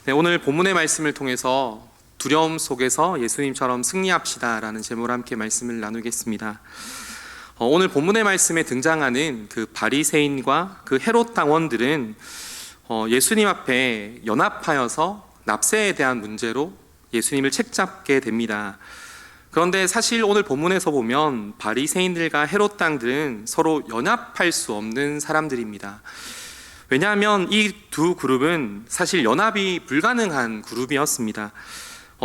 네, 오늘 본문의 말씀을 통해서 두려움 속에서 예수님처럼 승리합시다 라는 제목으로 함께 말씀을 나누겠습니다. 오늘 본문의 말씀에 등장하는 그 바리새인과 그 헤롯 당원들은 예수님 앞에 연합하여서 납세에 대한 문제로 예수님을 책잡게 됩니다. 그런데 사실 오늘 본문에서 보면 바리새인들과 헤롯 당들은 서로 연합할 수 없는 사람들입니다. 왜냐하면 이 두 그룹은 사실 연합이 불가능한 그룹이었습니다.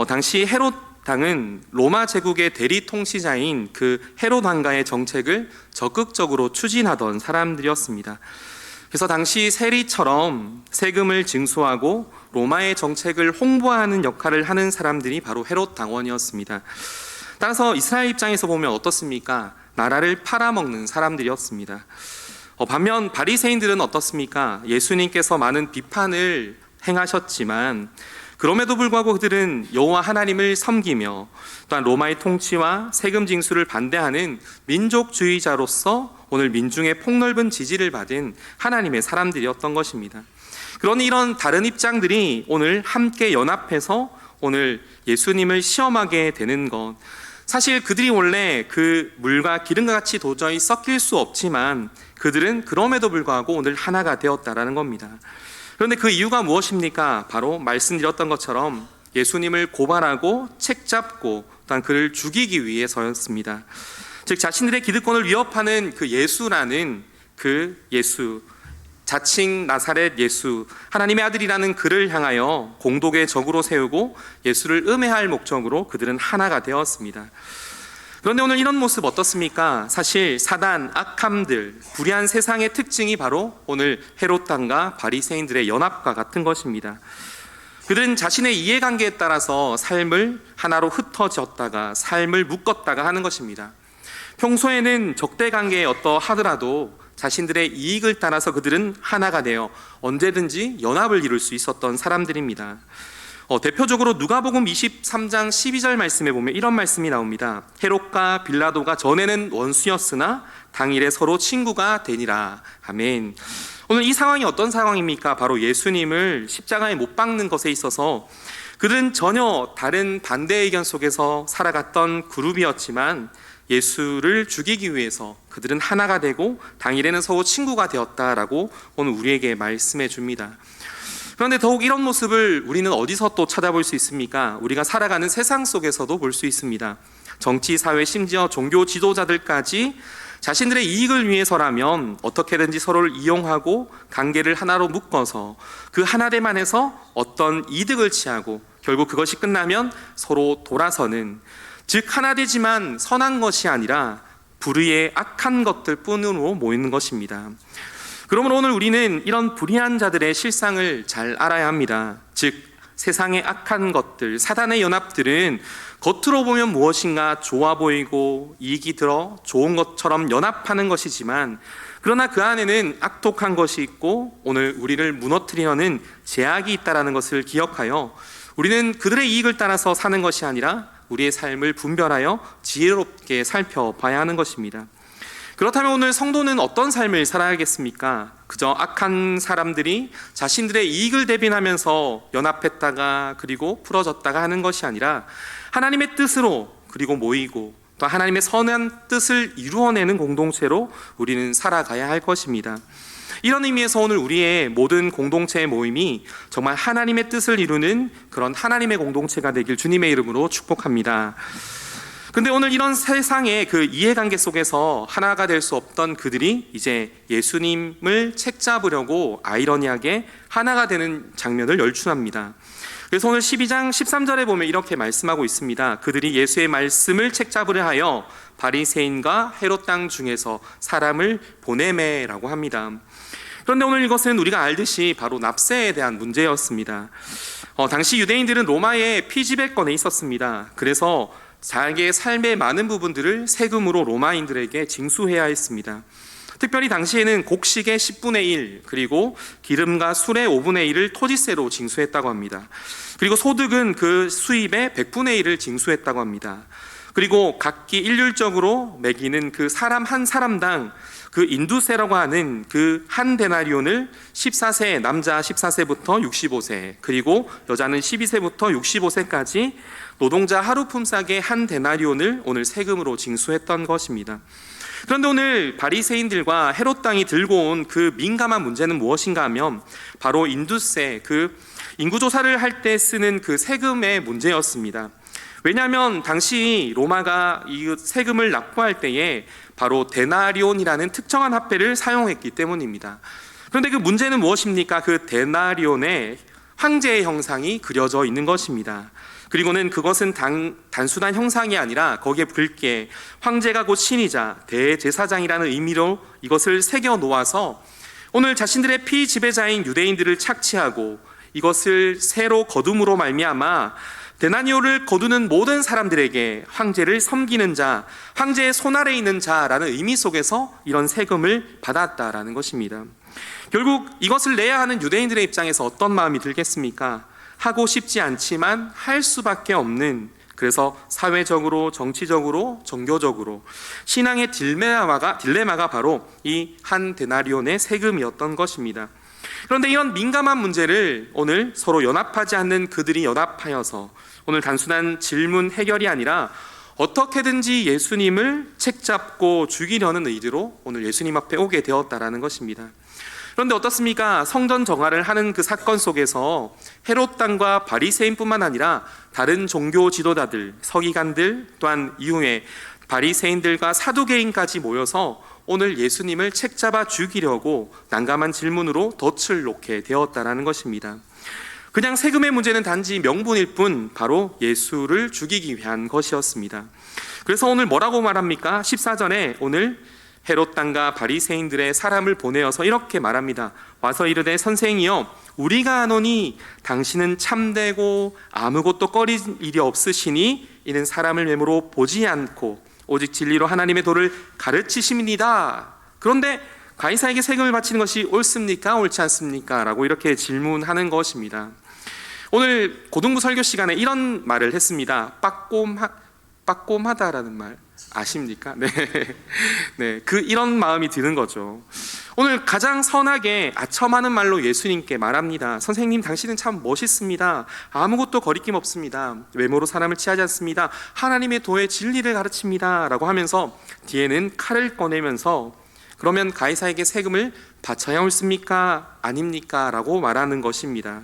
당시 헤롯 당은 로마 제국의 대리 통치자인 그 헤롯 왕가의 정책을 적극적으로 추진하던 사람들이었습니다. 그래서 당시 세리처럼 세금을 징수하고 로마의 정책을 홍보하는 역할을 하는 사람들이 바로 헤롯 당원이었습니다. 따라서 이스라엘 입장에서 보면 어떻습니까? 나라를 팔아먹는 사람들이었습니다. 반면 바리새인들은 어떻습니까? 예수님께서 많은 비판을 행하셨지만 그럼에도 불구하고 그들은 여호와 하나님을 섬기며 또한 로마의 통치와 세금 징수를 반대하는 민족주의자로서 오늘 민중의 폭넓은 지지를 받은 하나님의 사람들이었던 것입니다. 그러니 이런 다른 입장들이 오늘 함께 연합해서 오늘 예수님을 시험하게 되는 것, 사실 그들이 원래 그 물과 기름과 같이 도저히 섞일 수 없지만 그들은 그럼에도 불구하고 오늘 하나가 되었다라는 겁니다. 그런데 그 이유가 무엇입니까? 바로 말씀드렸던 것처럼 예수님을 고발하고 책잡고 또한 그를 죽이기 위해서였습니다. 즉 자신들의 기득권을 위협하는 그 예수라는 그 예수, 자칭 나사렛 예수, 하나님의 아들이라는 그를 향하여 공독의 적으로 세우고 예수를 음해할 목적으로 그들은 하나가 되었습니다. 그런데 오늘 이런 모습 어떻습니까? 사실 사단, 악함들, 불의한 세상의 특징이 바로 오늘 헤롯 당과 바리새인들의 연합과 같은 것입니다. 그들은 자신의 이해관계에 따라서 삶을 하나로 흩어졌다가 삶을 묶었다가 하는 것입니다. 평소에는 적대관계에 어떠하더라도 자신들의 이익을 따라서 그들은 하나가 되어 언제든지 연합을 이룰 수 있었던 사람들입니다. 대표적으로 누가복음 23장 12절 말씀에 보면 이런 말씀이 나옵니다. 헤롯과 빌라도가 전에는 원수였으나 당일에 서로 친구가 되니라. 아멘. 오늘 이 상황이 어떤 상황입니까? 바로 예수님을 십자가에 못 박는 것에 있어서 그들은 전혀 다른 반대 의견 속에서 살아갔던 그룹이었지만 예수를 죽이기 위해서 그들은 하나가 되고 당일에는 서로 친구가 되었다라고 오늘 우리에게 말씀해 줍니다. 그런데 더욱 이런 모습을 우리는 어디서 또 찾아볼 수 있습니까? 우리가 살아가는 세상 속에서도 볼 수 있습니다. 정치, 사회, 심지어 종교 지도자들까지 자신들의 이익을 위해서라면 어떻게든지 서로를 이용하고 관계를 하나로 묶어서 그 하나됨만에서 어떤 이득을 취하고 결국 그것이 끝나면 서로 돌아서는, 즉 하나 되지만 선한 것이 아니라 불의의 악한 것들 뿐으로 모이는 것입니다. 그러므로 오늘 우리는 이런 불의한 자들의 실상을 잘 알아야 합니다. 즉 세상의 악한 것들, 사단의 연합들은 겉으로 보면 무엇인가 좋아 보이고 이익이 들어 좋은 것처럼 연합하는 것이지만 그러나 그 안에는 악독한 것이 있고 오늘 우리를 무너뜨리려는 제약이 있다는 것을 기억하여 우리는 그들의 이익을 따라서 사는 것이 아니라 우리의 삶을 분별하여 지혜롭게 살펴봐야 하는 것입니다. 그렇다면 오늘 성도는 어떤 삶을 살아야겠습니까? 그저 악한 사람들이 자신들의 이익을 대변하면서 연합했다가 그리고 풀어졌다가 하는 것이 아니라 하나님의 뜻으로 그리고 모이고 또 하나님의 선한 뜻을 이루어내는 공동체로 우리는 살아가야 할 것입니다. 이런 의미에서 오늘 우리의 모든 공동체의 모임이 정말 하나님의 뜻을 이루는 그런 하나님의 공동체가 되길 주님의 이름으로 축복합니다. 근데 오늘 이런 세상의 그 이해관계 속에서 하나가 될 수 없던 그들이 이제 예수님을 책잡으려고 아이러니하게 하나가 되는 장면을 연출합니다. 그래서 오늘 12장 13절에 보면 이렇게 말씀하고 있습니다. 그들이 예수의 말씀을 책잡으려 하여 바리새인과 헤롯 땅 중에서 사람을 보내매라고 합니다. 그런데 오늘 이것은 우리가 알듯이 바로 납세에 대한 문제였습니다. 당시 유대인들은 로마의 피지배권에 있었습니다. 그래서 자기의 삶의 많은 부분들을 세금으로 로마인들에게 징수해야 했습니다. 특별히 당시에는 곡식의 10분의 1 그리고 기름과 술의 5분의 1을 토지세로 징수했다고 합니다. 그리고 소득은 그 수입의 100분의 1을 징수했다고 합니다. 그리고 각기 일률적으로 매기는 그 사람 한 사람당 그 인두세라고 하는 그 한 데나리온을 14세, 남자 14세부터 65세, 그리고 여자는 12세부터 65세까지 노동자 하루 품삯의 한 데나리온을 오늘 세금으로 징수했던 것입니다. 그런데 오늘 바리새인들과 헤롯 당이 들고 온 그 민감한 문제는 무엇인가 하면 바로 인두세, 그 인구조사를 할 때 쓰는 그 세금의 문제였습니다. 왜냐하면 당시 로마가 이 세금을 납부할 때에 바로 데나리온이라는 특정한 화폐를 사용했기 때문입니다. 그런데 그 문제는 무엇입니까? 그 데나리온에 황제의 형상이 그려져 있는 것입니다. 그리고는 그것은 단순한 형상이 아니라 거기에 붉게 황제가 곧 신이자 대제사장이라는 의미로 이것을 새겨 놓아서 오늘 자신들의 피지배자인 유대인들을 착취하고 이것을 새로 거둠으로 말미암아 데나리온을 거두는 모든 사람들에게 황제를 섬기는 자, 황제의 손 아래에 있는 자라는 의미 속에서 이런 세금을 받았다라는 것입니다. 결국 이것을 내야 하는 유대인들의 입장에서 어떤 마음이 들겠습니까? 하고 싶지 않지만 할 수밖에 없는, 그래서 사회적으로, 정치적으로, 종교적으로 신앙의 딜레마가 바로 이 한 데나리온의 세금이었던 것입니다. 그런데 이런 민감한 문제를 오늘 서로 연합하지 않는 그들이 연합하여서 오늘 단순한 질문 해결이 아니라 어떻게든지 예수님을 책잡고 죽이려는 의도로 오늘 예수님 앞에 오게 되었다라는 것입니다. 그런데 어떻습니까? 성전 정화를 하는 그 사건 속에서 헤롯 당과 바리새인뿐만 아니라 다른 종교 지도자들, 서기관들, 또한 이후에 바리새인들과 사두개인까지 모여서 오늘 예수님을 책잡아 죽이려고 난감한 질문으로 덫을 놓게 되었다라는 것입니다. 그냥 세금의 문제는 단지 명분일 뿐 바로 예수를 죽이기 위한 것이었습니다. 그래서 오늘 뭐라고 말합니까? 14절에 오늘 헤롯 당과 바리새인들의 사람을 보내어서 이렇게 말합니다. 와서 이르되 선생이여 우리가 아노니 당신은 참되고 아무것도 꺼릴 일이 없으시니 이는 사람을 외모로 보지 않고 오직 진리로 하나님의 도를 가르치심이니이다. 그런데 가이사에게 세금을 바치는 것이 옳습니까? 옳지 않습니까? 라고 이렇게 질문하는 것입니다. 오늘 고등부 설교 시간에 이런 말을 했습니다. 빠꼼하다라는 말 아십니까? 네, 이런 마음이 드는 거죠. 오늘 가장 선하게 아첨하는 말로 예수님께 말합니다. 선생님, 당신은 참 멋있습니다. 아무것도 거리낌 없습니다. 외모로 사람을 취하지 않습니다. 하나님의 도의 진리를 가르칩니다. 라고 하면서 뒤에는 칼을 꺼내면서 그러면 가이사에게 세금을 바쳐야 옳습니까? 아닙니까? 라고 말하는 것입니다.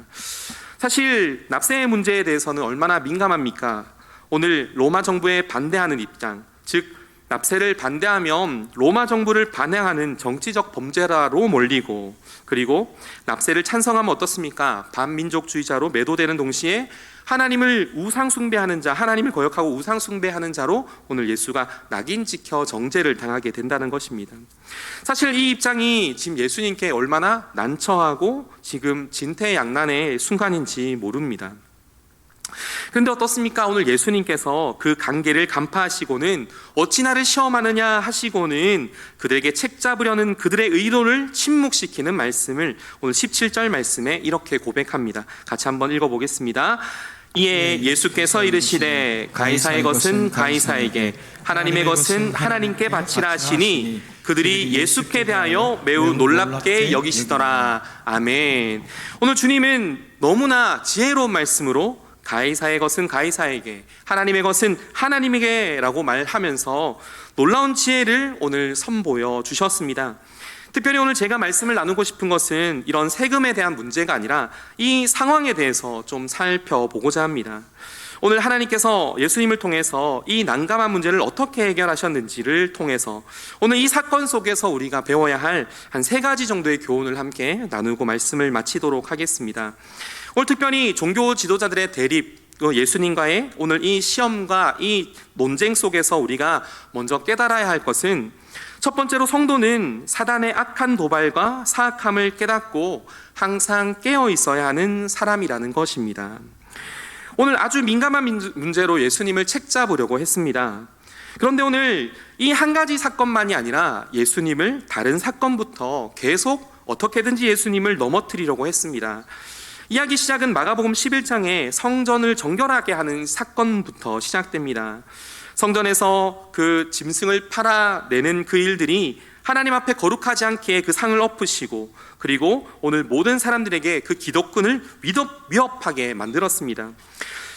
사실 납세의 문제에 대해서는 얼마나 민감합니까? 오늘 로마 정부에 반대하는 입장, 즉 납세를 반대하면 로마 정부를 반항하는 정치적 범죄라로 몰리고, 그리고 납세를 찬성하면 어떻습니까? 반민족주의자로 매도되는 동시에 하나님을 우상숭배하는 자, 하나님을 거역하고 우상숭배하는 자로 오늘 예수가 낙인 찍혀 정죄를 당하게 된다는 것입니다. 사실 이 입장이 지금 예수님께 얼마나 난처하고 지금 진퇴양난의 순간인지 모릅니다. 그런데 어떻습니까? 오늘 예수님께서 그 관계를 간파하시고는 어찌 나를 시험하느냐 하시고는 그들에게 책잡으려는 그들의 의도를 침묵시키는 말씀을 오늘 17절 말씀에 이렇게 고백합니다. 같이 한번 읽어보겠습니다. 이에 예수께서 이르시되 가이사의 것은 가이사에게, 하나님의 것은 하나님께 바치라 하시니 그들이 예수께 대하여 매우 놀랍게 여기시더라. 아멘. 오늘 주님은 너무나 지혜로운 말씀으로 가이사의 것은 가이사에게, 하나님의 것은 하나님에게 라고 말하면서 놀라운 지혜를 오늘 선보여 주셨습니다. 특별히 오늘 제가 말씀을 나누고 싶은 것은 이런 세금에 대한 문제가 아니라 이 상황에 대해서 좀 살펴보고자 합니다. 오늘 하나님께서 예수님을 통해서 이 난감한 문제를 어떻게 해결하셨는지를 통해서 오늘 이 사건 속에서 우리가 배워야 할 한 3가지 정도의 교훈을 함께 나누고 말씀을 마치도록 하겠습니다. 오늘 특별히 종교 지도자들의 대립, 예수님과의 오늘 이 시험과 이 논쟁 속에서 우리가 먼저 깨달아야 할 것은, 첫 번째로 성도는 사단의 악한 도발과 사악함을 깨닫고 항상 깨어 있어야 하는 사람이라는 것입니다. 오늘 아주 민감한 문제로 예수님을 책잡으려고 했습니다. 그런데 오늘 이 한 가지 사건만이 아니라 예수님을 다른 사건부터 계속 어떻게든지 예수님을 넘어뜨리려고 했습니다. 이야기 시작은 마가복음 11장에 성전을 정결하게 하는 사건부터 시작됩니다. 성전에서 그 짐승을 팔아내는 그 일들이 하나님 앞에 거룩하지 않게 그 상을 엎으시고, 그리고 오늘 모든 사람들에게 그 기득권을 위협하게 만들었습니다.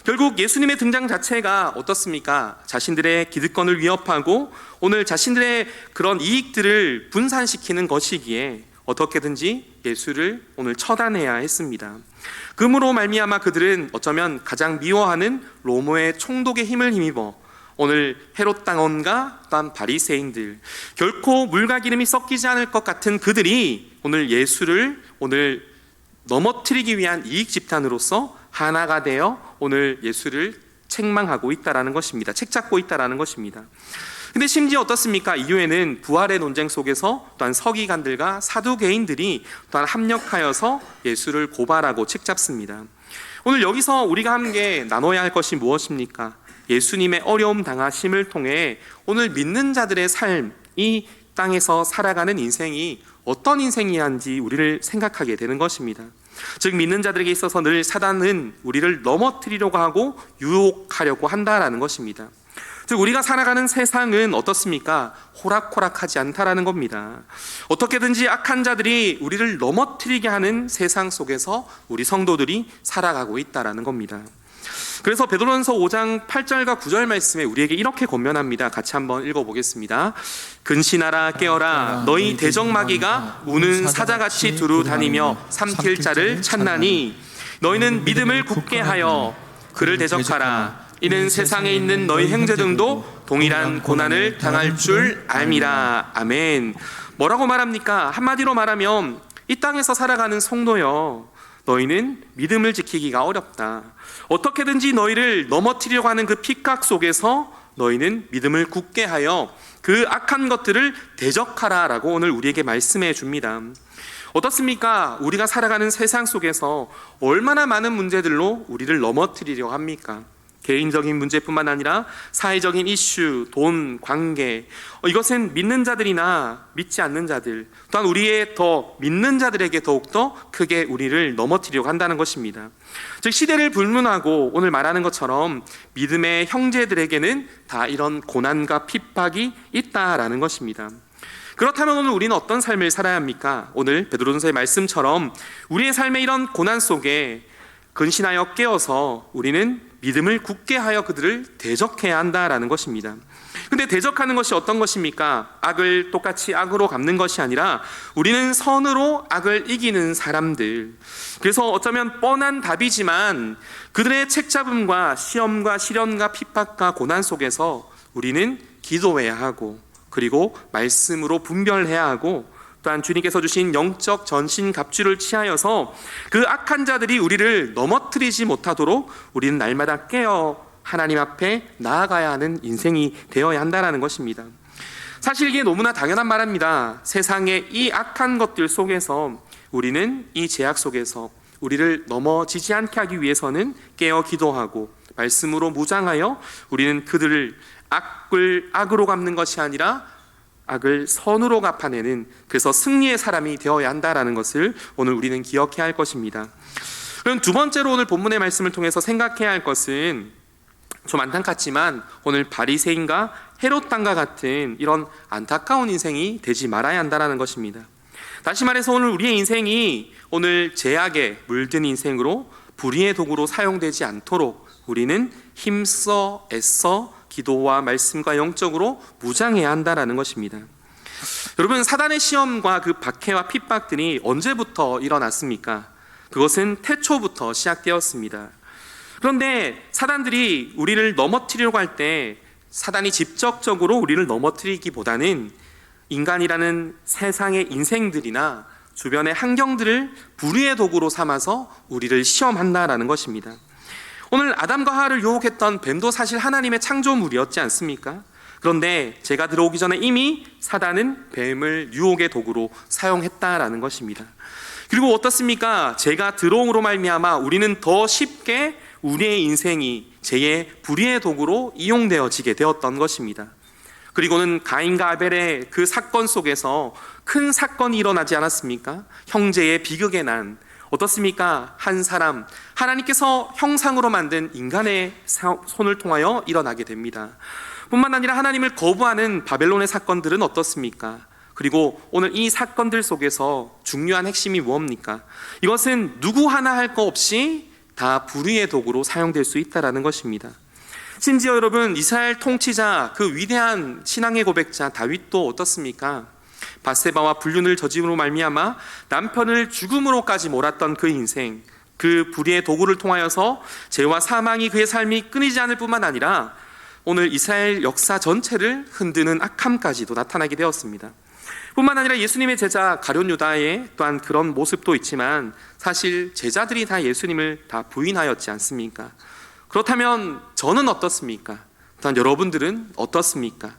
결국 예수님의 등장 자체가 어떻습니까? 자신들의 기득권을 위협하고 오늘 자신들의 그런 이익들을 분산시키는 것이기에 어떻게든지 예수를 오늘 처단해야 했습니다. 그러므로 말미암아 그들은 어쩌면 가장 미워하는 로마의 총독의 힘을 힘입어 오늘 헤롯 당원과 또한 바리새인들, 결코 물과 기름이 섞이지 않을 것 같은 그들이 오늘 예수를 오늘 넘어뜨리기 위한 이익 집단으로서 하나가 되어 오늘 예수를 책망하고 있다라는 것입니다. 책잡고 있다라는 것입니다. 근데 심지어 어떻습니까? 이후에는 부활의 논쟁 속에서 또한 서기관들과 사두개인들이 또한 합력하여서 예수를 고발하고 책잡습니다. 오늘 여기서 우리가 함께 나눠야 할 것이 무엇입니까? 예수님의 어려움 당하심을 통해 오늘 믿는 자들의 삶, 이 땅에서 살아가는 인생이 어떤 인생이한지 우리를 생각하게 되는 것입니다. 즉 믿는 자들에게 있어서 늘 사단은 우리를 넘어뜨리려고 하고 유혹하려고 한다라는 것입니다. 즉 우리가 살아가는 세상은 어떻습니까? 호락호락하지 않다라는 겁니다. 어떻게든지 악한 자들이 우리를 넘어뜨리게 하는 세상 속에서 우리 성도들이 살아가고 있다라는 겁니다. 그래서 베드로전서 5장 8절과 9절 말씀에 우리에게 이렇게 권면합니다. 같이 한번 읽어보겠습니다. 근신하라 깨어라 너희 대적마귀가 우는 사자같이 두루 다니며 삼킬 자를 찾나니 너희는 믿음을 굳게 하여 그를 대적하라. 이는 세상에 있는 너희 형제 등도 동일한 고난을 당할 줄 알미라. 아멘. 뭐라고 말합니까? 한마디로 말하면 이 땅에서 살아가는 성도여, 너희는 믿음을 지키기가 어렵다. 어떻게든지 너희를 넘어뜨리려고 하는 그 핍박 속에서 너희는 믿음을 굳게 하여 그 악한 것들을 대적하라라고 오늘 우리에게 말씀해 줍니다. 어떻습니까? 우리가 살아가는 세상 속에서 얼마나 많은 문제들로 우리를 넘어뜨리려고 합니까? 개인적인 문제뿐만 아니라 사회적인 이슈, 돈, 관계, 이것은 믿는 자들이나 믿지 않는 자들, 또한 우리의 더 믿는 자들에게 더욱더 크게 우리를 넘어뜨리려고 한다는 것입니다. 즉 시대를 불문하고 오늘 말하는 것처럼 믿음의 형제들에게는 다 이런 고난과 핍박이 있다라는 것입니다. 그렇다면 오늘 우리는 어떤 삶을 살아야 합니까? 오늘 베드로전서의 말씀처럼 우리의 삶의 이런 고난 속에 근신하여 깨어서 우리는 믿음을 굳게 하여 그들을 대적해야 한다라는 것입니다. 근데 대적하는 것이 어떤 것입니까? 악을 똑같이 악으로 갚는 것이 아니라 우리는 선으로 악을 이기는 사람들. 그래서 어쩌면 뻔한 답이지만 그들의 책잡음과 시험과 시련과 핍박과 고난 속에서 우리는 기도해야 하고, 그리고 말씀으로 분별해야 하고, 또한 주님께서 주신 영적 전신갑주를 취하여서 그 악한 자들이 우리를 넘어뜨리지 못하도록 우리는 날마다 깨어 하나님 앞에 나아가야 하는 인생이 되어야 한다는 것입니다. 사실 이게 너무나 당연한 말입니다. 세상의 이 악한 것들 속에서 우리는 이 제약 속에서 우리를 넘어지지 않게 하기 위해서는 깨어 기도하고 말씀으로 무장하여 우리는 그들을 악으로 갚는 것이 아니라 악을 선으로 갚아내는, 그래서 승리의 사람이 되어야 한다는 것을 오늘 우리는 기억해야 할 것입니다. 그럼 두 번째로 오늘 본문의 말씀을 통해서 생각해야 할 것은 좀 안타깝지만 오늘 바리새인과 헤롯 당과 같은 이런 안타까운 인생이 되지 말아야 한다는 것입니다. 다시 말해서 오늘 우리의 인생이 오늘 제약에 물든 인생으로 불의의 도구로 사용되지 않도록 우리는 힘써 애써 기도와 말씀과 영적으로 무장해야 한다는 것입니다. 여러분, 사단의 시험과 그 박해와 핍박들이 언제부터 일어났습니까? 그것은 태초부터 시작되었습니다. 그런데 사단들이 우리를 넘어뜨리려고 할 때 사단이 직접적으로 우리를 넘어뜨리기보다는 인간이라는 세상의 인생들이나 주변의 환경들을 불의의 도구로 삼아서 우리를 시험한다라는 것입니다. 오늘 아담과 하와를 유혹했던 뱀도 사실 하나님의 창조물이었지 않습니까? 그런데 제가 들어오기 전에 이미 사단은 뱀을 유혹의 도구로 사용했다라는 것입니다. 그리고 어떻습니까? 제가 들어옴으로 말미암아 우리는 더 쉽게 우리의 인생이 죄의 불의의 도구로 이용되어지게 되었던 것입니다. 그리고는 가인과 아벨의 그 사건 속에서 큰 사건이 일어나지 않았습니까? 형제의 비극의 난, 어떻습니까? 한 사람, 하나님께서 형상으로 만든 인간의 손을 통하여 일어나게 됩니다. 뿐만 아니라 하나님을 거부하는 바벨론의 사건들은 어떻습니까? 그리고 오늘 이 사건들 속에서 중요한 핵심이 무엇입니까? 이것은 누구 하나 할 거 없이 다 불의의 도구로 사용될 수 있다는 것입니다. 심지어 여러분, 이스라엘 통치자, 그 위대한 신앙의 고백자 다윗도 어떻습니까? 밧세바와 불륜을 저지름으로 말미암아 남편을 죽음으로까지 몰았던 그 인생, 그 불의의 도구를 통하여서 죄와 사망이 그의 삶이 끊이지 않을 뿐만 아니라 오늘 이스라엘 역사 전체를 흔드는 악함까지도 나타나게 되었습니다. 뿐만 아니라 예수님의 제자 가룟 유다의 또한 그런 모습도 있지만 사실 제자들이 다 예수님을 다 부인하였지 않습니까? 그렇다면 저는 어떻습니까? 또한 여러분들은 어떻습니까?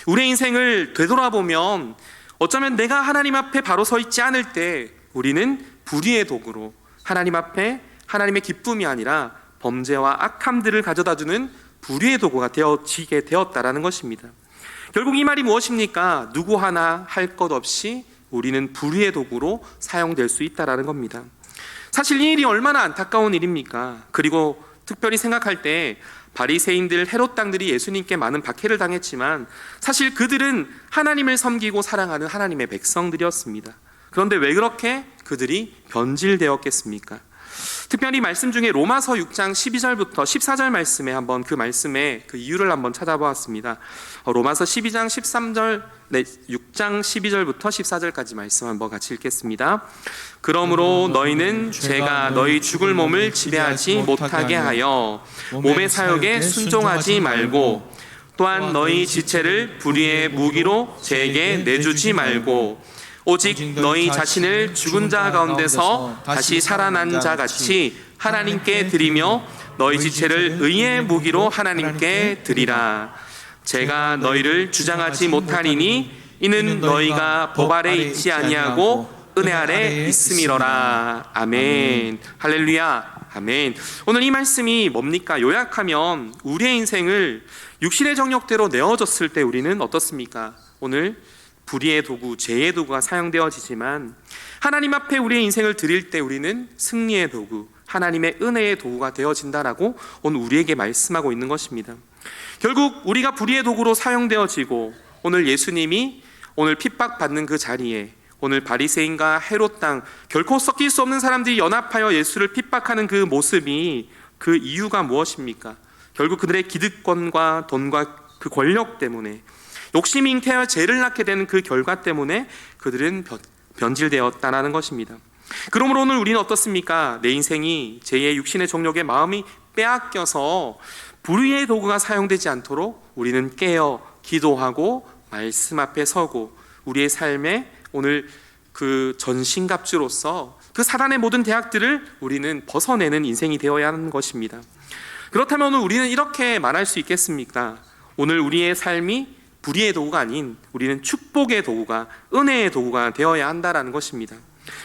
우리의 인생을 되돌아보면 어쩌면 내가 하나님 앞에 바로 서 있지 않을 때 우리는 불의의 도구로 하나님 앞에 하나님의 기쁨이 아니라 범죄와 악함들을 가져다주는 불의의 도구가 되어지게 되었다라는 것입니다. 결국 이 말이 무엇입니까? 누구 하나 할 것 없이 우리는 불의의 도구로 사용될 수 있다라는 겁니다. 사실 이 일이 얼마나 안타까운 일입니까? 그리고 특별히 생각할 때 바리새인들, 헤롯 당들이 예수님께 많은 박해를 당했지만 사실 그들은 하나님을 섬기고 사랑하는 하나님의 백성들이었습니다. 그런데 왜 그렇게 그들이 변질되었겠습니까? 특별히 말씀 중에 로마서 6장 12절부터 14절 말씀에 한번 그 말씀의 그 이유를 한번 찾아보았습니다. 로마서 12장 13절, 6장 12절부터 14절까지 말씀 한번 같이 읽겠습니다. 그러므로 너희는 죄가 너희 죽을 몸을 지배하지 못하게 하여 몸의 사욕에 순종하지 말고 또한 너희 지체를 불의의 무기로 죄에게 내주지 말고 오직 너희 자신을 죽은 자 가운데서 다시 살아난 자 같이 하나님께 드리며 너희 지체를 의의 무기로 하나님께 드리라. 제가 너희를 주장하지 못하리니 이는 너희가 법 아래 있지 아니하고 은혜 아래 있음이로라. 아멘. 할렐루야. 아멘. 오늘 이 말씀이 뭡니까? 요약하면 우리의 인생을 육신의 정욕대로 내어줬을 때 우리는 어떻습니까? 오늘 불의의 도구, 죄의 도구가 사용되어지지만 하나님 앞에 우리의 인생을 드릴 때 우리는 승리의 도구, 하나님의 은혜의 도구가 되어진다라고 오늘 우리에게 말씀하고 있는 것입니다. 결국 우리가 불의의 도구로 사용되어지고 오늘 예수님이 오늘 핍박받는 그 자리에 오늘 바리새인과 헤롯 당 결코 섞일 수 없는 사람들이 연합하여 예수를 핍박하는 그 모습이 그 이유가 무엇입니까? 결국 그들의 기득권과 돈과 그 권력 때문에 욕심이 잉태하여 죄를 낳게 되는 그 결과 때문에 그들은 변질되었다는 것입니다. 그러므로 오늘 우리는 어떻습니까? 내 인생이 죄의 육신의 정욕에 마음이 빼앗겨서 불의의 도구가 사용되지 않도록 우리는 깨어 기도하고 말씀 앞에 서고 우리의 삶에 오늘 그 전신갑주로서 그 사단의 모든 대학들을 우리는 벗어내는 인생이 되어야 하는 것입니다. 그렇다면 오늘 우리는 이렇게 말할 수 있겠습니까? 오늘 우리의 삶이 불의의 도구가 아닌 우리는 축복의 도구가, 은혜의 도구가 되어야 한다는 것입니다.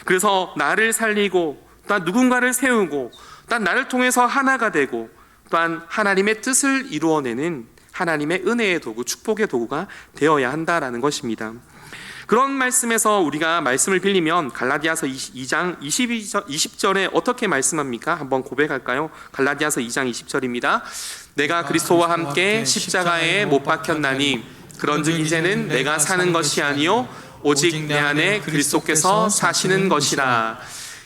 그래서 나를 살리고 또한 누군가를 세우고 또한 나를 통해서 하나가 되고 또한 하나님의 뜻을 이루어내는 하나님의 은혜의 도구, 축복의 도구가 되어야 한다는 것입니다. 그런 말씀에서 우리가 말씀을 빌리면 갈라디아서 2장 20절에 어떻게 말씀합니까? 한번 고백할까요? 갈라디아서 2장 20절입니다. 내가 그리스도와 함께 십자가에 못 박혔나니 그런즉 이제는 내가 사는 것이 아니요 오직 내 안에 그리스도께서 사시는 것이라.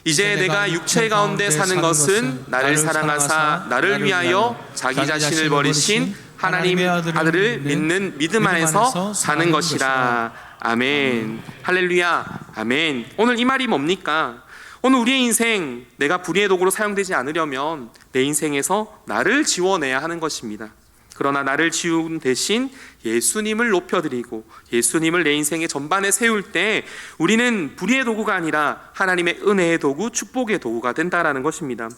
이제 내가 육체 가운데 사는 것은 나를 사랑하사 나를 위하여 자기 자신을 버리신 하나님의 아들을 믿는 믿음 안에서 사는 것이라. 아멘. 할렐루야. 아멘. 오늘 이 말이 뭡니까? 오늘 우리의 인생, 내가 불의의 도구로 사용되지 않으려면 내 인생에서 나를 지워내야 하는 것입니다. 그러나 나를 지운 대신 예수님을 높여드리고 예수님을 내 인생의 전반에 세울 때 우리는 불의의 도구가 아니라 하나님의 은혜의 도구, 축복의 도구가 된다는 것입니다.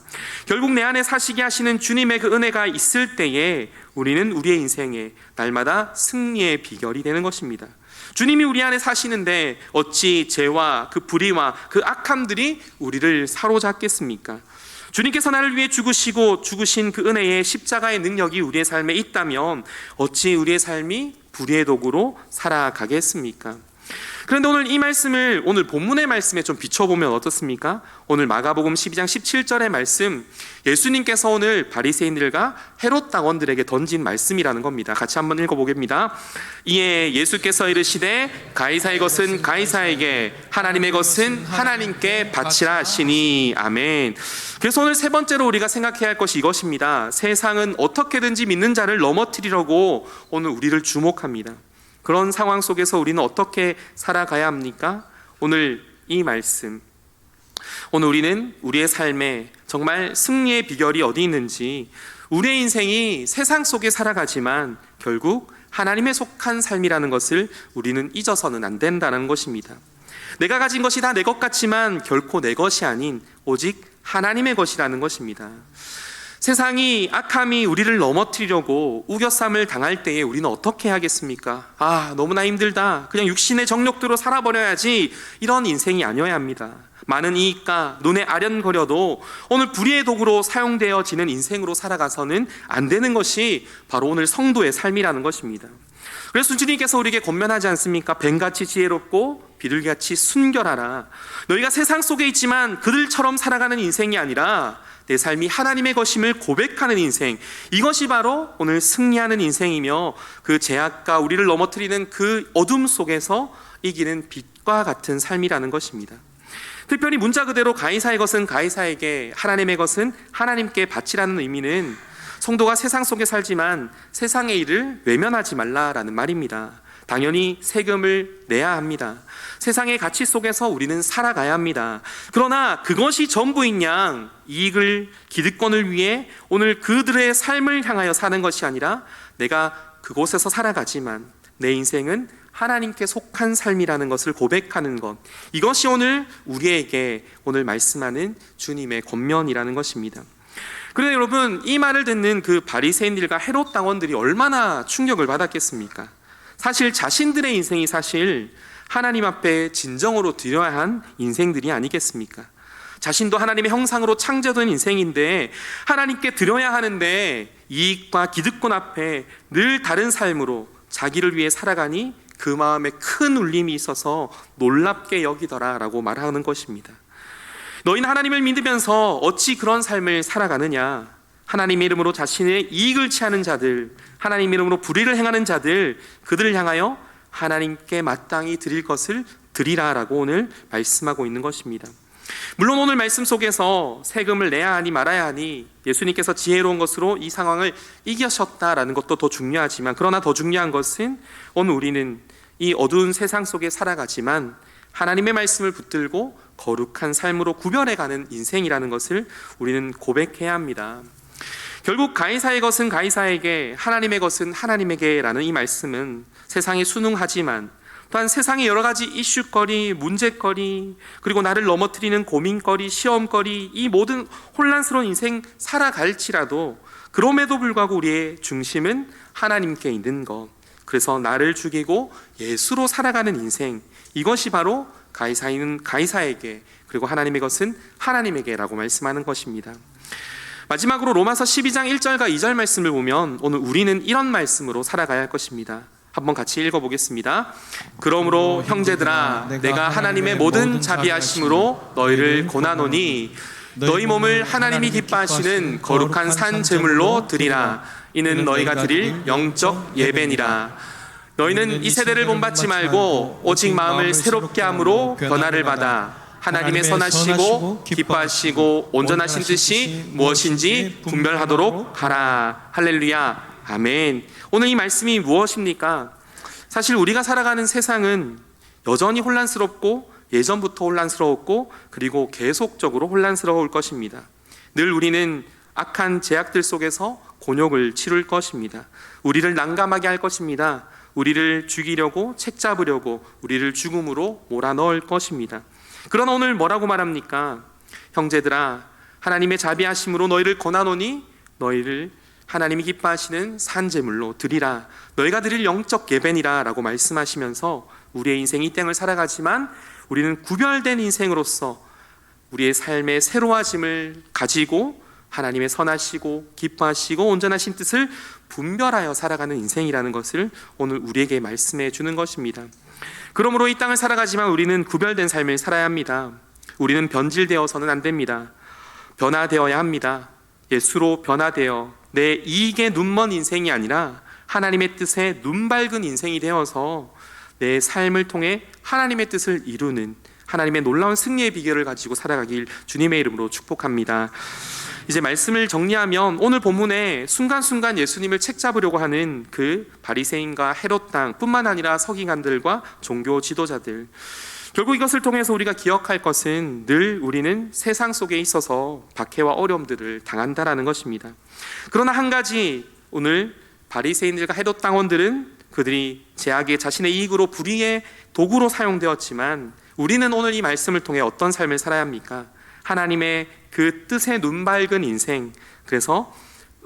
결국 내 안에 사시게 하시는 주님의 그 은혜가 있을 때에 우리는 우리의 인생에 날마다 승리의 비결이 되는 것입니다. 주님이 우리 안에 사시는데 어찌 죄와 그 불의와 그 악함들이 우리를 사로잡겠습니까? 주님께서 나를 위해 죽으신 그 은혜의 십자가의 능력이 우리의 삶에 있다면 어찌 우리의 삶이 불의의 도구로 살아가겠습니까? 그런데 오늘 이 말씀을 오늘 본문의 말씀에 좀 비춰보면 어떻습니까? 오늘 마가복음 12장 17절의 말씀, 예수님께서 오늘 바리새인들과 헤롯 당원들에게 던진 말씀이라는 겁니다. 같이 한번 읽어보겠습니다. 이에 예수께서 이르시되 가이사의 것은 가이사에게, 하나님의 것은 하나님께 바치라 하시니. 아멘. 그래서 오늘 세 번째로 우리가 생각해야 할 것이 이것입니다. 세상은 어떻게든지 믿는 자를 넘어뜨리려고 오늘 우리를 주목합니다. 그런 상황 속에서 우리는 어떻게 살아가야 합니까? 오늘 이 말씀, 오늘 우리는 우리의 삶에 정말 승리의 비결이 어디 있는지, 우리의 인생이 세상 속에 살아가지만 결국 하나님에 속한 삶이라는 것을 우리는 잊어서는 안 된다는 것입니다. 내가 가진 것이 다 내 것 같지만 결코 내 것이 아닌 오직 하나님의 것이라는 것입니다. 세상이, 악함이 우리를 넘어뜨리려고 우겨쌈을 당할 때에 우리는 어떻게 하겠습니까? 너무나 힘들다, 그냥 육신의 정욕대로 살아버려야지, 이런 인생이 아니어야 합니다. 많은 이익과 눈에 아련거려도 오늘 불의의 도구로 사용되어지는 인생으로 살아가서는 안 되는 것이 바로 오늘 성도의 삶이라는 것입니다. 그래서 주님께서 우리에게 권면하지 않습니까? 뱀같이 지혜롭고 비둘기같이 순결하라. 너희가 세상 속에 있지만 그들처럼 살아가는 인생이 아니라 내 삶이 하나님의 것임을 고백하는 인생, 이것이 바로 오늘 승리하는 인생이며 그 죄악과 우리를 넘어뜨리는 그 어둠 속에서 이기는 빛과 같은 삶이라는 것입니다. 특별히 문자 그대로 가이사의 것은 가이사에게, 하나님의 것은 하나님께 바치라는 의미는 성도가 세상 속에 살지만 세상의 일을 외면하지 말라라는 말입니다. 당연히 세금을 내야 합니다. 세상의 가치 속에서 우리는 살아가야 합니다. 그러나 그것이 전부인 양 이익을, 기득권을 위해 오늘 그들의 삶을 향하여 사는 것이 아니라 내가 그곳에서 살아가지만 내 인생은 하나님께 속한 삶이라는 것을 고백하는 것, 이것이 오늘 우리에게 오늘 말씀하는 주님의 권면이라는 것입니다. 그런데 여러분, 이 말을 듣는 그 바리새인들과 헤롯 당원들이 얼마나 충격을 받았겠습니까? 사실 자신들의 인생이 사실 하나님 앞에 진정으로 드려야 한 인생들이 아니겠습니까? 자신도 하나님의 형상으로 창조된 인생인데 하나님께 드려야 하는데 이익과 기득권 앞에 늘 다른 삶으로 자기를 위해 살아가니 그 마음에 큰 울림이 있어서 놀랍게 여기더라 라고 말하는 것입니다. 너희는 하나님을 믿으면서 어찌 그런 삶을 살아가느냐? 하나님의 이름으로 자신의 이익을 취하는 자들, 하나님의 이름으로 불의를 행하는 자들, 그들을 향하여 하나님께 마땅히 드릴 것을 드리라 라고 오늘 말씀하고 있는 것입니다. 물론 오늘 말씀 속에서 세금을 내야 하니 말아야 하니 예수님께서 지혜로운 것으로 이 상황을 이기셨다라는 것도 더 중요하지만, 그러나 더 중요한 것은 오늘 우리는 이 어두운 세상 속에 살아가지만 하나님의 말씀을 붙들고 거룩한 삶으로 구별해가는 인생이라는 것을 우리는 고백해야 합니다. 결국 가이사의 것은 가이사에게, 하나님의 것은 하나님에게 라는 이 말씀은 세상에 순응하지만 또한 세상의 여러 가지 이슈거리, 문제거리, 그리고 나를 넘어뜨리는 고민거리, 시험거리, 이 모든 혼란스러운 인생 살아갈지라도 그럼에도 불구하고 우리의 중심은 하나님께 있는 것, 그래서 나를 죽이고 예수로 살아가는 인생, 이것이 바로 가이사는 가이사에게, 그리고 하나님의 것은 하나님에게 라고 말씀하는 것입니다. 마지막으로 로마서 12장 1절과 2절 말씀을 보면 오늘 우리는 이런 말씀으로 살아가야 할 것입니다. 한번 같이 읽어보겠습니다. 그러므로 형제들아, 내가 하나님의 모든 자비하심으로 너희를 고나노니 너희 몸을 하나님이 기뻐하시는 거룩한 산 제물로 드리라. 이는 너희가 드릴 영적 예배니라. 너희는 이 세대를 본받지 말고 오직 마음을 새롭게 함으로 변화를 받아 하나님의 선하시고 기뻐하시고 온전하신 뜻이 무엇인지 분별하도록 하라. 할렐루야. 아멘. 오늘 이 말씀이 무엇입니까? 사실 우리가 살아가는 세상은 여전히 혼란스럽고 예전부터 혼란스러웠고 그리고 계속적으로 혼란스러울 것입니다. 늘 우리는 악한 제약들 속에서 곤욕을 치룰 것입니다. 우리를 난감하게 할 것입니다. 우리를 죽이려고, 책잡으려고 우리를 죽음으로 몰아넣을 것입니다. 그러나 오늘 뭐라고 말합니까? 형제들아, 하나님의 자비하심으로 너희를 권하노니 너희를 하나님이 기뻐하시는 산제물로 드리라. 너희가 드릴 영적 예배니라 라고 말씀하시면서 우리의 인생 이 땡을 살아가지만 우리는 구별된 인생으로서 우리의 삶의 새로워짐을 가지고 하나님의 선하시고 기뻐하시고 온전하신 뜻을 분별하여 살아가는 인생이라는 것을 오늘 우리에게 말씀해 주는 것입니다. 그러므로 이 땅을 살아가지만 우리는 구별된 삶을 살아야 합니다. 우리는 변질되어서는 안 됩니다. 변화되어야 합니다. 예수로 변화되어 내 이익에 눈먼 인생이 아니라 하나님의 뜻에 눈 밝은 인생이 되어서 내 삶을 통해 하나님의 뜻을 이루는 하나님의 놀라운 승리의 비결을 가지고 살아가길 주님의 이름으로 축복합니다. 이제 말씀을 정리하면 오늘 본문에 순간순간 예수님을 책잡으려고 하는 그 바리새인과 헤롯 당뿐만 아니라 서기관들과 종교 지도자들, 결국 이것을 통해서 우리가 기억할 것은 늘 우리는 세상 속에 있어서 박해와 어려움들을 당한다라는 것입니다. 그러나 한 가지, 오늘 바리새인들과 헤롯 당원들은 그들이 제약의 자신의 이익으로 불의의 도구로 사용되었지만 우리는 오늘 이 말씀을 통해 어떤 삶을 살아야 합니까? 하나님의 그 뜻에 눈 밝은 인생, 그래서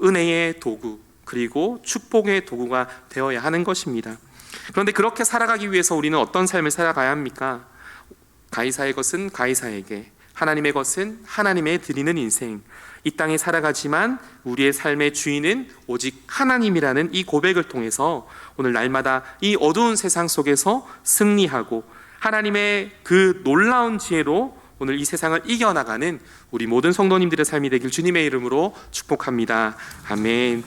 은혜의 도구 그리고 축복의 도구가 되어야 하는 것입니다. 그런데 그렇게 살아가기 위해서 우리는 어떤 삶을 살아가야 합니까? 가이사의 것은 가이사에게, 하나님의 것은 하나님에 드리는 인생, 이 땅에 살아가지만 우리의 삶의 주인은 오직 하나님이라는 이 고백을 통해서 오늘 날마다 이 어두운 세상 속에서 승리하고 하나님의 그 놀라운 지혜로 오늘 이 세상을 이겨나가는 우리 모든 성도님들의 삶이 되길 주님의 이름으로 축복합니다. 아멘.